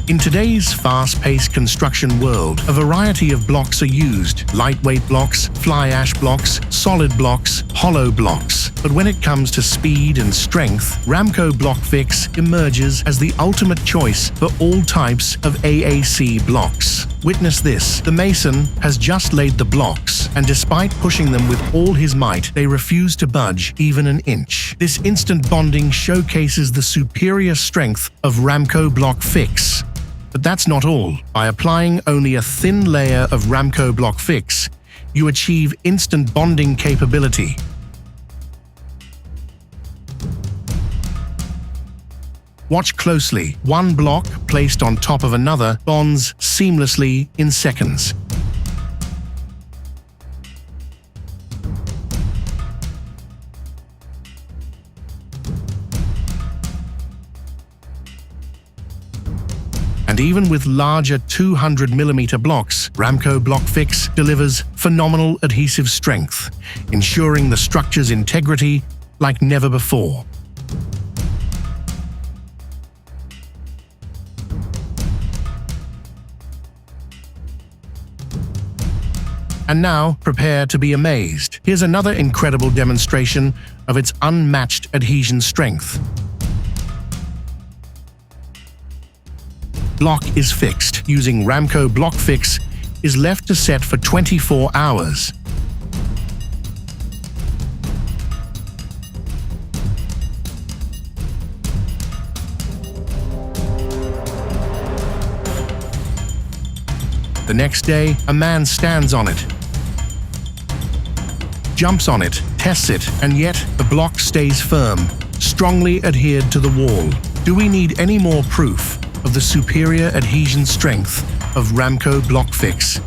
In today's fast-paced construction world, a variety of blocks are used: lightweight blocks, fly ash blocks, solid blocks, hollow blocks. But when it comes to speed and strength, Ramco Block Fix emerges as the ultimate choice for all types of AAC blocks. Witness this: the mason has just laid the blocks, and despite pushing them with all his might, they refuse to budge even an inch. This instant bonding showcases the superior strength of Ramco Block Fix. But that's not all. By applying only a thin layer of Ramco Block Fix, you achieve instant bonding capability. Watch closely. One block placed on top of another bonds seamlessly in seconds. And even with larger 200mm blocks, Ramco Block Fix delivers phenomenal adhesive strength, ensuring the structure's integrity like never before. And now, prepare to be amazed. Here's another incredible demonstration of its unmatched adhesion strength. Block is fixed. Using Ramco Block Fix is left to set for 24 hours. The next day, a man stands on it, jumps on it, tests it, and yet the block stays firm, strongly adhered to the wall. Do we need any more proof of the superior adhesion strength of Ramco Block Fix?